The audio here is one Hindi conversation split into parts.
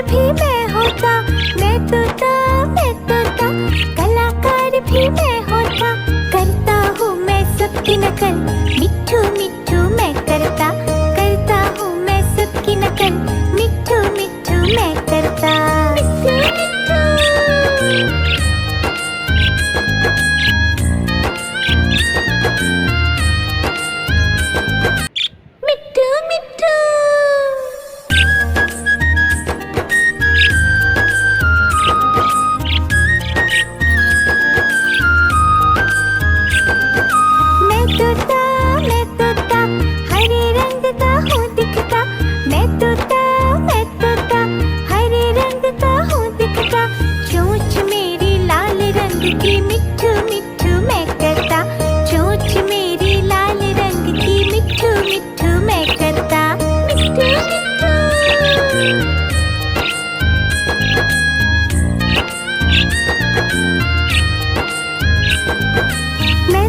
भी मैं होता, मैं तोता, मैं तोता, कलाकार भी मैं होता। करता हूँ मैं सबकी नकल, मिट्ठू मिट्ठू मैं करता हूँ मैं सबकी नकल, मिट्ठू मिट्ठू मैं करता। मिट्ठू मिट्ठू मैं तोता, हरे रंग का हूँ दिखता। मैं तोता, हरे रंग का हूँ दिखता। चोंच मेरी लाल रंग की, मिट्ठू मिट्ठू मैं करता। चोंच मेरी लाल रंग की, मिट्ठू मिट्ठू मैं करता। मिट्ठू मिट्ठू मैं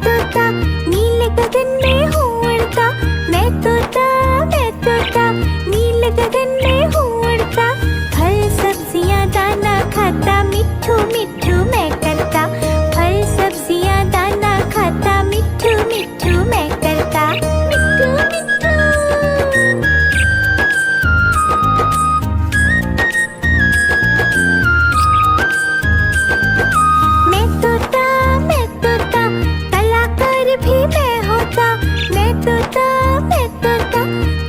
तोता, नीले गगन में हूँ उड़ता। मैं तोता, नीले गगन में हूँ उड़ता। फल सब्जियाँ दाना खाता, मिट्ठू मिट्ठू मैं करता। फल सब्जियाँ दाना खाता, मिट्ठू मिट्ठू मैं करता। मिट्ठू मिट्ठू मैं तोता, कलाकार भी मैं होता। मैं तोता,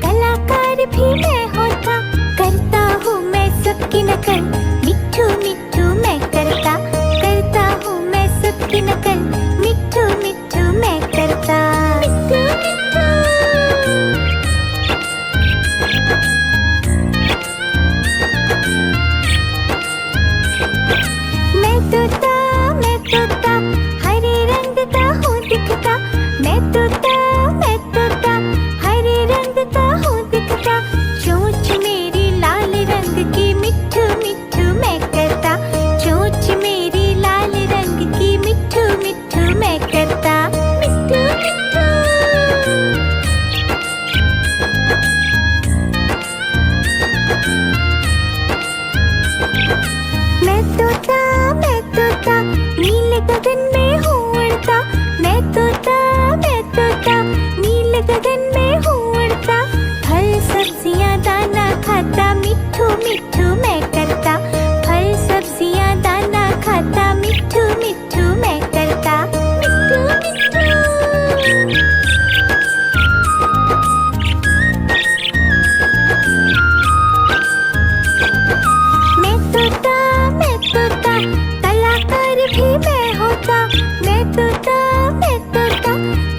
कलाकार भी मैं होता। करता हूँ मैं सबकी नकल, मिट्ठू मिट्ठू मैं करता हूँ मैं सबकी नकल, मिट्ठू मिट्ठू मैं करता। मिट्ठू मिट्ठू मैं तोता, हरे रंग का हूँ दिखता। मैं तोता, हरे रंग का हूँ दिखता। चोंच मेरी लाल रंग की, मिट्ठू मिट्ठू मैं करता। चोंच मेरी लाल रंग की, मिट्ठू मिट्ठू मैं करता। मिट्ठू मिट्ठू मैं तोता, नीले गगन में हूँ उड़ता। मैं तोता, नीले गगन में हूँ उड़ता। फल सब्जियाँ दाना खाता, मिट्ठू मिट्ठू मैं करता। फल सब्जियाँ दाना खाता, मिट्ठू मिट्ठू मैं करता। मिट्ठू मिट्ठू मैं तोता, कलाकार भी मैं होता। मैं तोता,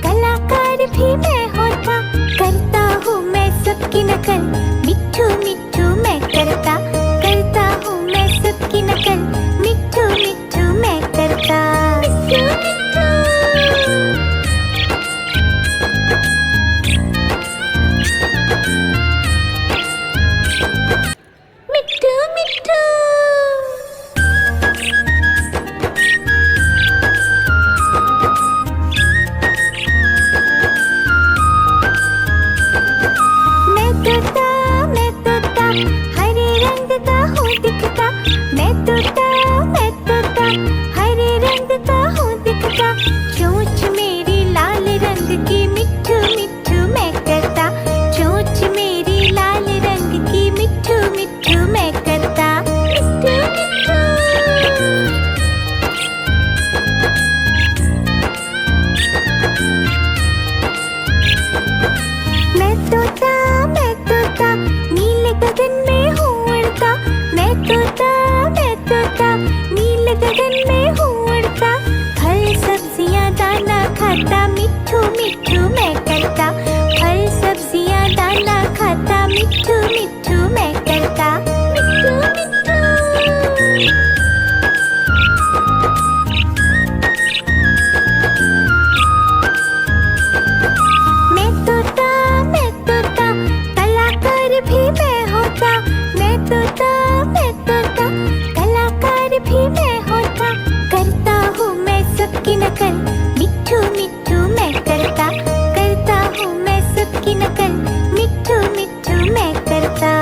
कलाकार भी मैं होता। करता हूँ मैं सबकी नकल, मिट्ठू मिट्ठू मैं करता हूँ मैं सबकी नकल, मिट्ठू मिट्ठू मैं करता। मिट्ठू मिट्ठू मिट्ठू मिट्ठू मैं तोता, हरे रंग का हूँ दिखता। मैं तोता, हरे रंग का हूँ दिखता। चोंच मेरी लाल रंग की, मिट्ठू मिट्ठू मैं करता। चोंच मेरी लाल रंग की, मिट्ठू मिट्ठू मैं करता। मिट्ठू मिट्ठू मैं तोता, नीले गगन में हूँ उड़ता। मैं तोता, नीले गगन में हूँ उड़ता। फल सब्जियाँ दाना खाता, मिट्ठू मिट्ठू मैं करता। फल सब्जियाँ दाना खाता, मिट्ठू मिट्ठू मैं करता। मिट्ठू मिट्ठू मैं तोता, कलाकार भी मैं होता। मैं तोता, कलाकार भी मैं होता। करता हूँ मैं सबकी नकल, मिट्ठू मिट्ठू मैं करता हूँ मैं सबकी नकल, मिट्ठू मिट्ठू मैं करता।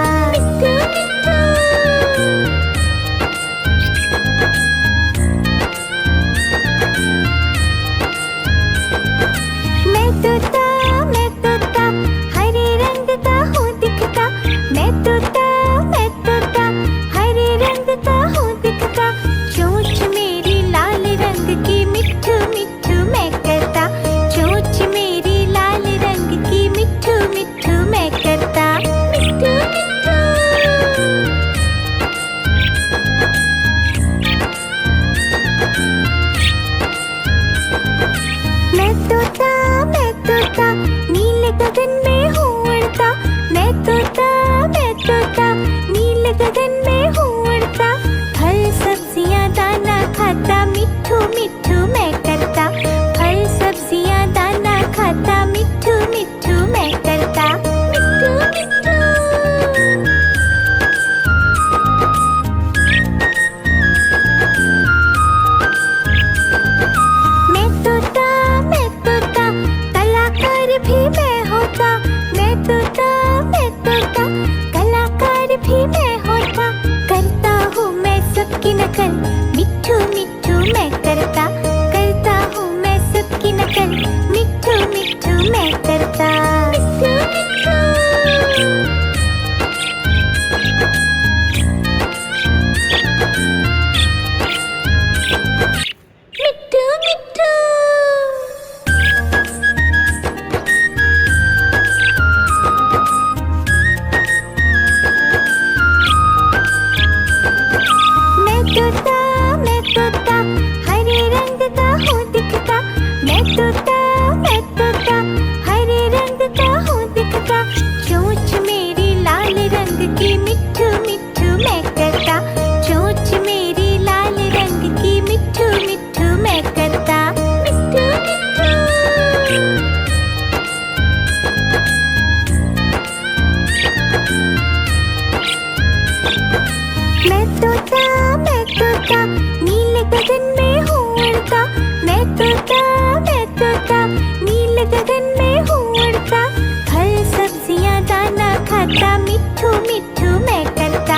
मैं तोता नीले गगन में हूँ उड़ता। मैं तोता नीले गगन में हूँ उड़ता। फल सब्जियाँ दाना खाता मिट्ठू मिट्ठू मैं करता।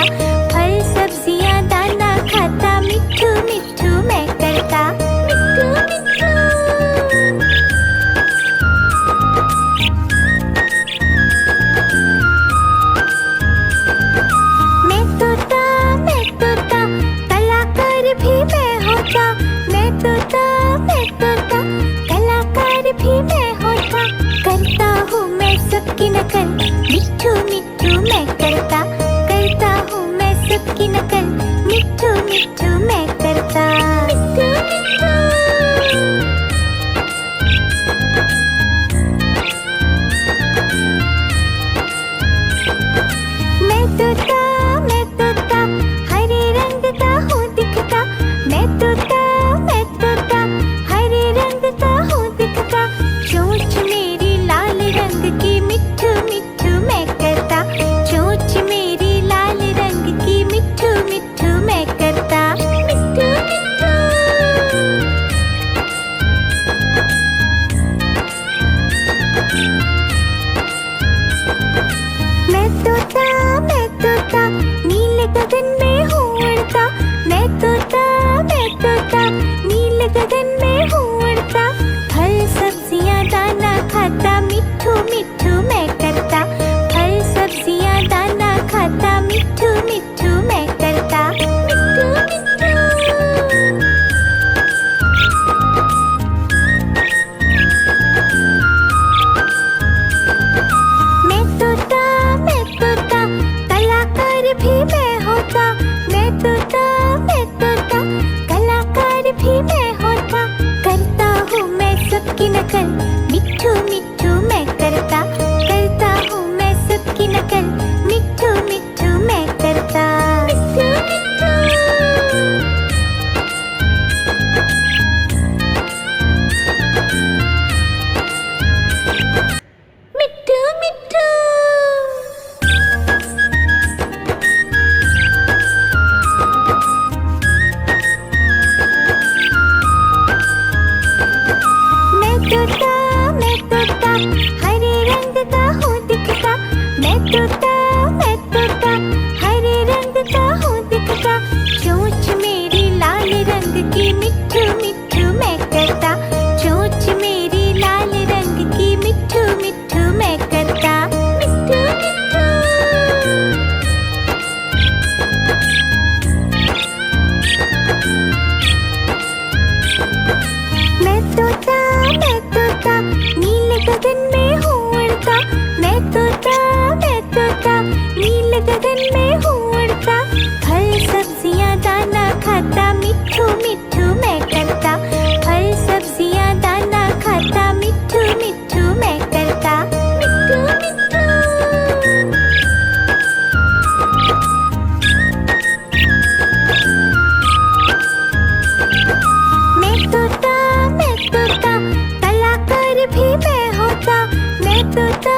फल सब्जियाँ दाना खाता मिट्ठू मिट्ठू मैं करता। मिट्ठू मिट्ठू। मैं तोता कलाकार भी मैं होता। मैं तोता कलाकार भी मैं होता। करता हूँ मैं सबकी नकल मिट्ठू मिट्ठू मैं करता। करता हूँ मैं सबकी नकल मिट्ठू मिट्ठू मैं करता। मिट्ठू मिट्ठू। मैं तोता हरे रंग का हूँ दिखता। मैं तोता हरे रंग का हूँ दिखता। चोंच मेरी लाल रंग की मिट्ठू मिट्ठू मैं करता। चोंच मेरी लाल रंग की मिट्ठू मिट्ठू मैं करता। मिट्ठू मिट्ठू। मैं तोता नीले गगन में हूँ उड़ता। मैं तोता नीले गगन में हूँ उड़ता। फल सब्जियाँ दाना खाता मिट्ठू मिट्ठू मैं करता। फल सब्जियाँ दाना खाता मिट्ठू मिट्ठू मैं करता। मिट्ठू मिट्ठू। मैं तोता कलाकार भी मैं होता। मैं तोता कलाकार भी मैं होता। करता हूँ मैं सबकी नकल मिट्ठू मिट्ठू मैं करता। करता हूँ मैं सबकी नकल मिट्ठू मिट्ठू मैं करता। मिट्ठू मिट्ठू। मिट्ठू मिट्ठू। मैं तोता हरे रंग का हूँ दिखता। मैं तोता हरे रंग का हूँ दिखता। चोंच मेरी लाल रंग की मिट्ठू मिट्ठू मैं करता। चोंच मेरी लाल रंग की मिट्ठू मिट्ठू मैं करता। मिट्ठू मिट्ठू। मैं तोता नीले गगन में हूँ उड़ता। मैं तोता नीले गगन में हूँ उड़ता। फल सब्जियाँ दाना खाता मिट्ठू मिट्ठू मैं करता। फल सब्जियाँ दाना खाता मिट्ठू मिट्ठू मैं करता। मिट्ठू मिट्ठू। मैं तोता कलाकार भी मैं होता। मैं तोता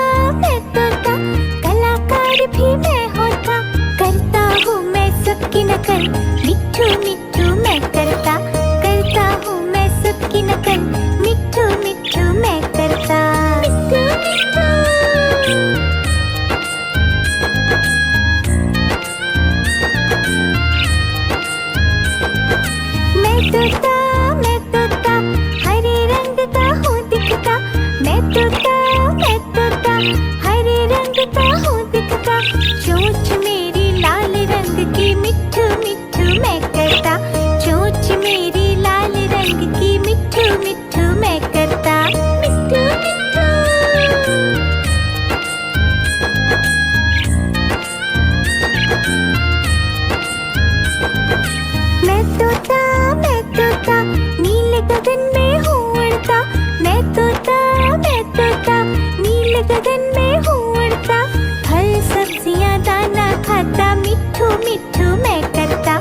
कलाकार भी मैं होता। करता हूँ मैं सबकी नकल मिट्ठू मिट्ठू मैं करता। चोंच मेरी लाल रंग की मिट्ठू मिट्ठू मैं करता। चोंच मेरी लाल रंग की मिट्ठू मिट्ठू मैं करता। मिट्ठू मिट्ठू। मैं तोता कलाकार भी मैं होता। मैं तोता कलाकार भी मैं होता। करता हूँ मैं सबकी नकल मिट्ठू मिट्ठू मैं करता। मिट्ठू मिट्ठू। मैं तोता हरे रंग का हूँ दिखता। मैं तोता हरे रंग का हूँ दिखता। चोंच मेरी लाल रंग की मिट्ठू मिट्ठू मैं करता। चोंच मेरी लाल रंग की मिट्ठू मिट्ठू मैं करता। मिट्ठू मिट्ठू। मैं तोता नीले गगन में हूँ उड़ता। मैं तोता नीले गगन में हूँ उड़ता। फल सब्जियाँ दाना खाता मिट्ठू मिट्ठू मैं करता।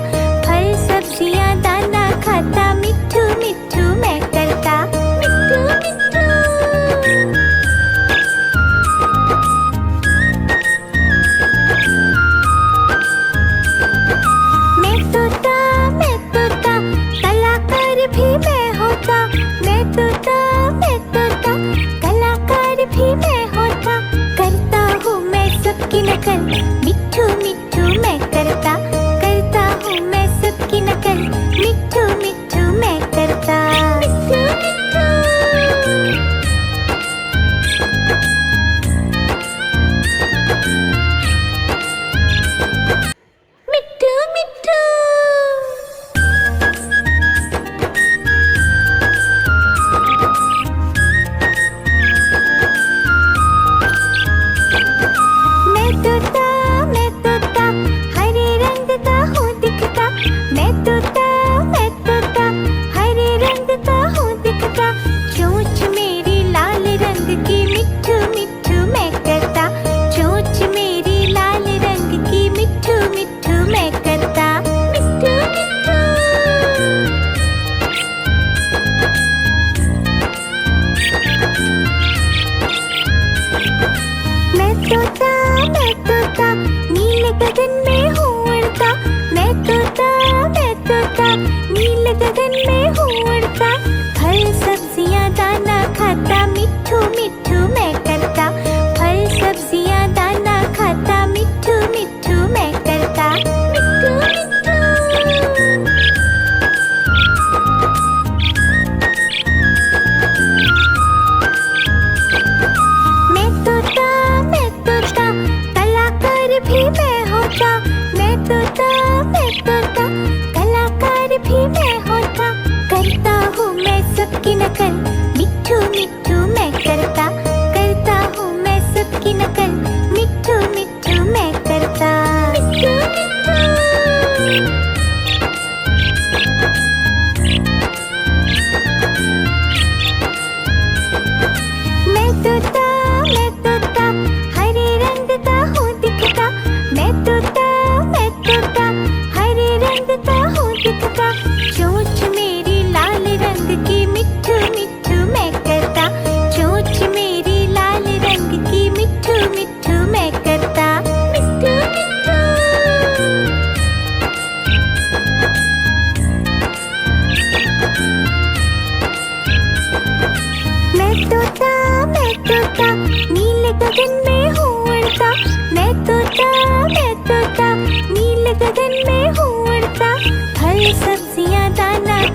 फल सब्जियाँ दाना खाता मिट्ठू मिट्ठू मैं करता। मिट्ठू मिट्ठू। मैं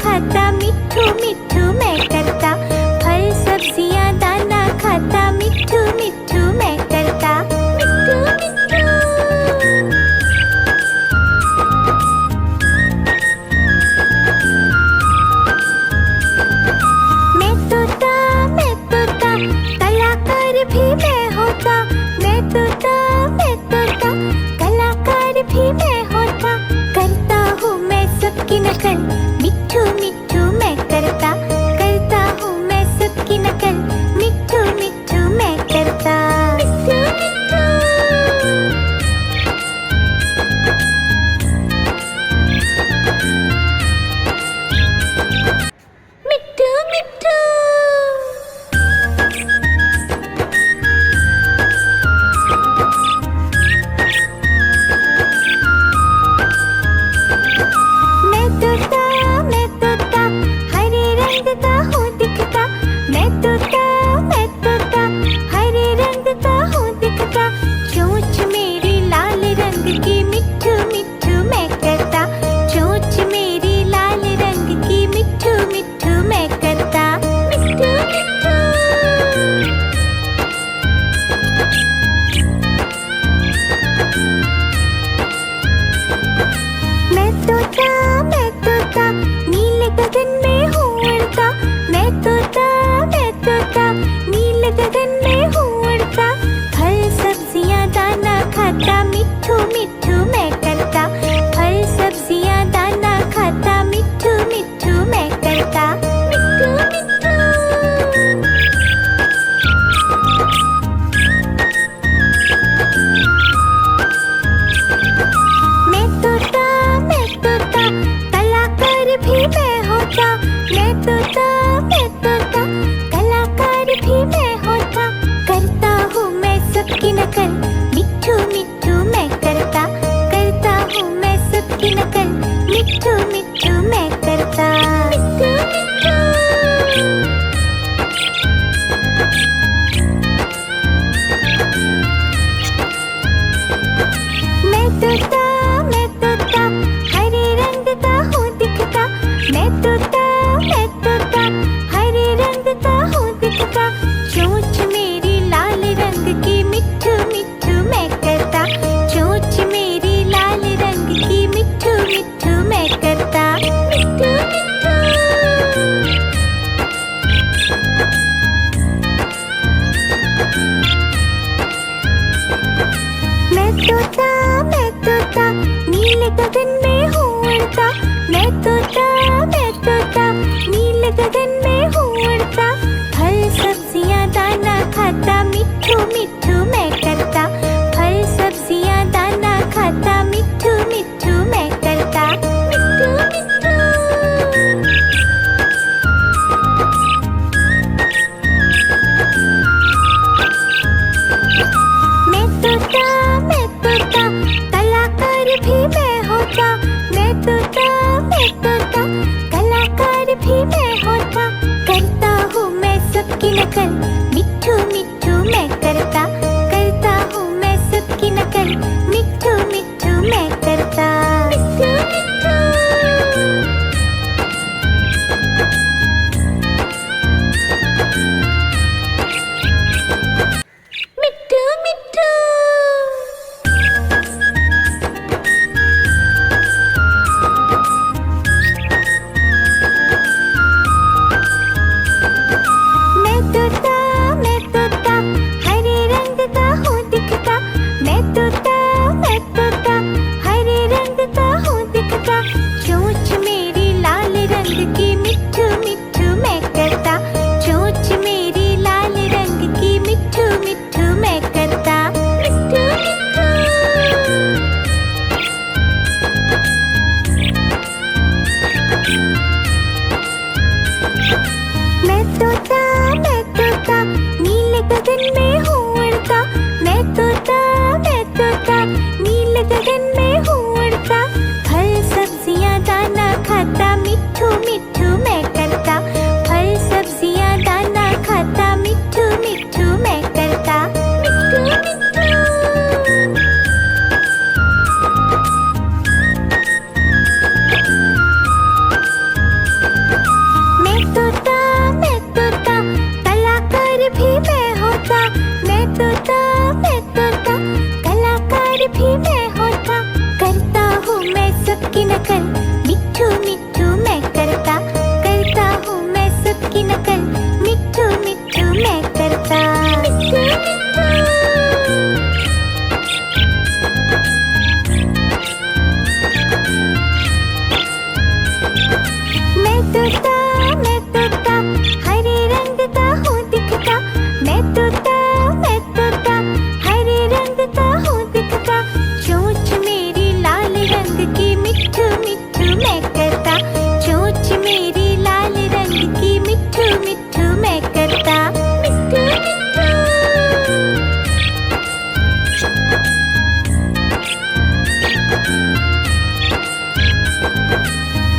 खाता, मिट्ठू मिट्ठू मैं करता। फल सब्जियां दाना खाता, मिट्ठू मिट्ठू मैं करता। मिट्ठू मिट्ठू। मैं तोता, कलाकार भी मैं होता। मैं तोता, कलाकार भी मैं होता। करता हूँ मैं सबकी नकल, मिट्ठू मिट्ठू मैं करता। करता हूँ मैं सबकी नकल, मिट्ठू मिट्ठू मैं करता। मिट्ठू मिट्ठू। मिट्ठू मिट्ठू। मैं तोता, हरे रंग का हूँ दिखता। मैं तोता, हरे रंग का हूँ दिखता। चोंच मेरी लाल रंग की, मिट्ठू मिट्ठू मैं करता। चोंच मेरी लाल रंग की, मिट्ठू मिट्ठू मैं करता। मिट्ठू मिट्ठू। मैं तोता, नीले गगन में हूँ उड़ता। मैं तोता, नीले गगन में हूँ उड़ता। फल सब्जियां दाना खाता, मिट्ठू मिट्ठू मैं करता। फल सब्जियां दाना खाता, मिट्ठू मिट्ठू मैं करता। मिट्ठू मिट्ठू। मैं तोता, कलाकार भी मैं होता। मैं तोता, कलाकार भी मैं होता। करता हूँ मैं सबकी नकल, मिट्ठू मिट्ठू मैं करता। करता हूँ मैं सबकी नकल, मिट्ठू मिट्ठू मैं करता। मिट्ठू मिट्ठू। मैं तोता, हरे रंग का हूँ दिखता। मैं तोता, नकल, मिट्ठू मिट्ठू मैं करता, करता हूँ मैं सबकी नकल, मिट्ठू मिट्ठू मैं करता। मिट्ठू मैं तोता हरे रंग का हूँ दिखता, मैं तोता हरे रंग का हूँ दिखता, चोंच मेरी लाल रंग की, मिट्ठू मिट्ठू मैं करता, चोंच मेरी लाल रंग की, मिट्ठू मिट्ठू मैं करता। मिट्ठू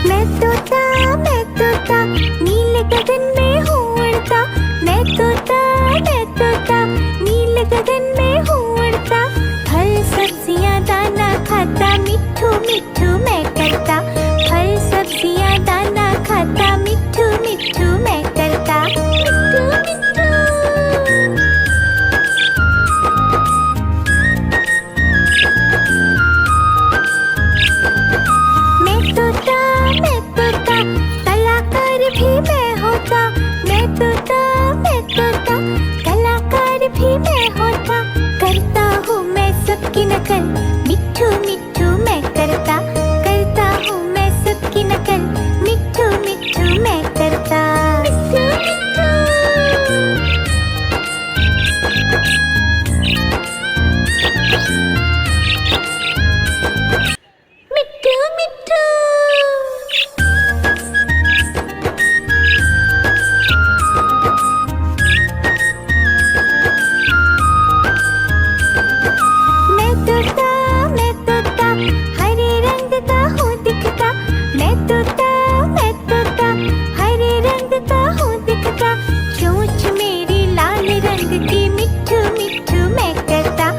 मैं तोता नीले गगन में हूँ उड़ता, मैं तोता नीले गगन में हूँ उड़ता, फल सब्जियाँ दाना खाता, मिट्ठू मिट्ठू मैं करता, फल सब्जियाँ दाना खाता, मिट्ठू मिट्ठू मैं करता। मिट्ठू मिट्ठू मैं तोता कलाकार भी मैं होता, मैं तोता कलाकार भी मैं होता, करता हूँ मैं सबकी नकल, मिट्ठू मिट्ठू मैं करता, करता हूँ मैं सबकी नकल, मिट्ठू मिट्ठू मैं करता। मिट्ठू मिट्ठू मिट्ठू मैं तोता हरे रंग का हूँ दिखता, मैं तोता हरे रंग का हूँ दिखता, चोंच मेरी लाल रंग की, मिट्ठू मिट्ठू मैं करता,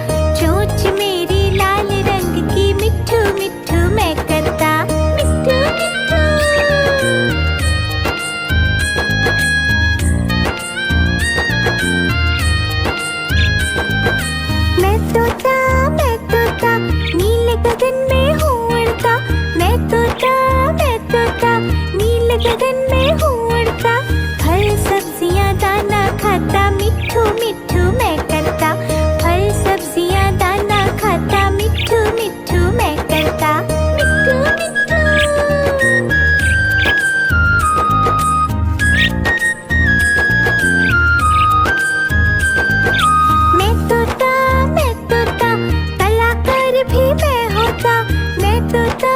चोंच मेरी लाल रंग की, मिट्ठू मिट्ठू मैं करता। मिट्ठू मिट्ठू मैं तोता नीले गगन में हूँ उड़ता, मैं तोता नीले गगन में हूँ उड़ता, फल सब्जियाँ दाना खाता, मिट्ठू मिट्ठू मैं करता, फल सब्जियाँ दाना खाता, मिट्ठू मिट्ठू मैं करता। मिट्ठू मिट्ठू मैं तोता कलाकार भी मैं होता, मैं तोता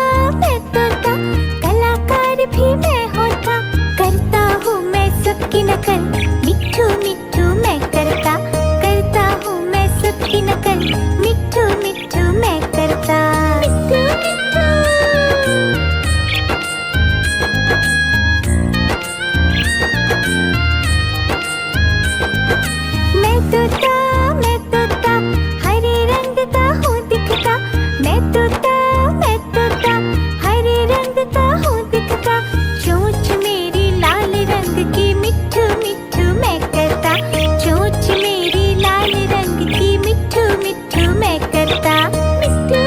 कलाकार भी मैं होता, करता हूँ मैं सबकी नकल, मिट्ठू मिट्ठू मैं करता, करता हूँ मैं सबकी नकल, मिट्ठू मिट्ठू मैं करता। मिट्ठू मिट्ठू मैं तोता हरे रंग का हूँ दिखता, मैं तोता हरे रंग का हूँ दिखता, चोंच मेरी लाल रंग की, मिट्ठू मिट्ठू मैं करता, चोंच मेरी लाल रंग की, मिट्ठू मिट्ठू मैं करता। मिट्ठू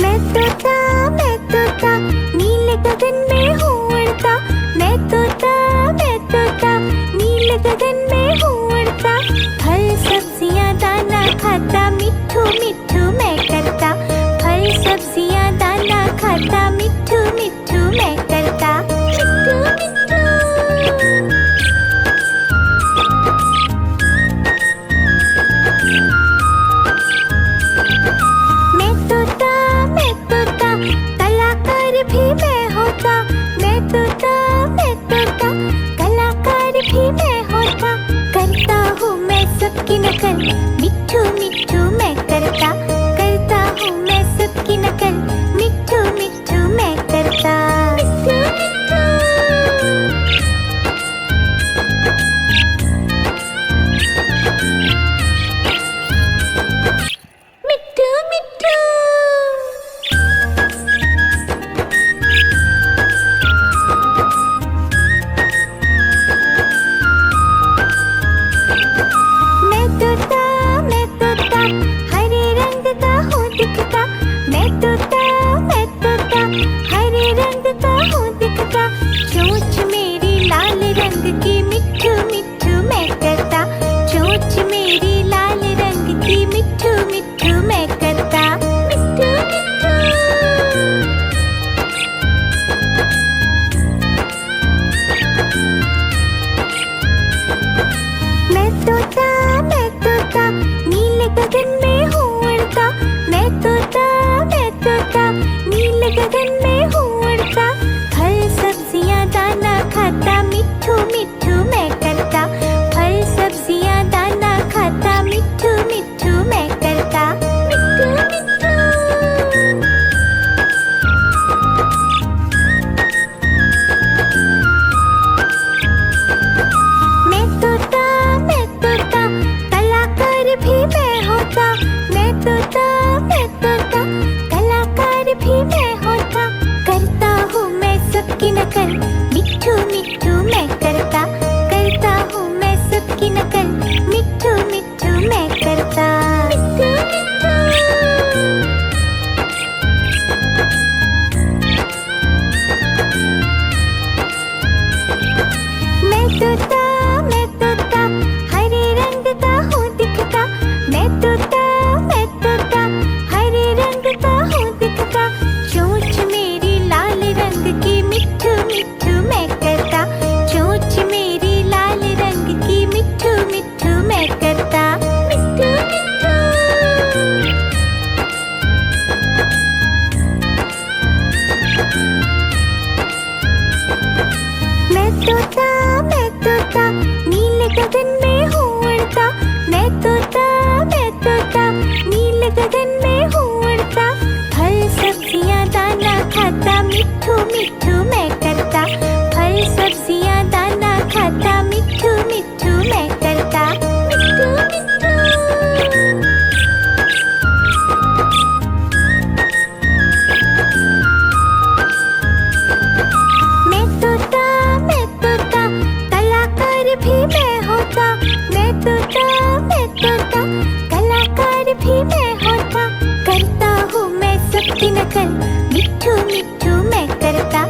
मिट्ठू मैं तोता नीले गगन में हूँ उड़ता, मैं तोता नीले गगन में हूँ उड़ता, फल सब्जियाँ दाना खाता, मिट्ठू मिट्ठू मैं करता, फल सब्जियाँ दाना खाता, मिट्ठू मिट्ठू मैं करता। मिट्ठू मिट्ठू मैं तोता कलाकार भी मैं होता, मैं तोता कलाकार भी मैं होता, करता हूँ मैं सबकी नकल, मिट्ठू मिट्ठू मैं करता, करता हूँ मैं सबकी नकल, मिट्ठू मिट्ठू मैं करता। मिट्ठू मिट्ठू मिट्ठू मिट्ठू गगन में हूँ उड़ता, मैं तोता नील गगन में हूँ उड़ता। फल सब्जियाँ दाना खाता, मिट्ठू मिट्ठू मैं करता। फल सब्जियाँ दाना खाता, मिट्ठू मिट्ठू मैं करता। मिट्ठू मिट्ठू। मैं तोता कलाकार भी मैं होता। मैं तोता कलाकार भी मैं होता। करता हूँ मैं सबकी नकल, मिट्ठू मिट्ठू मैं करता।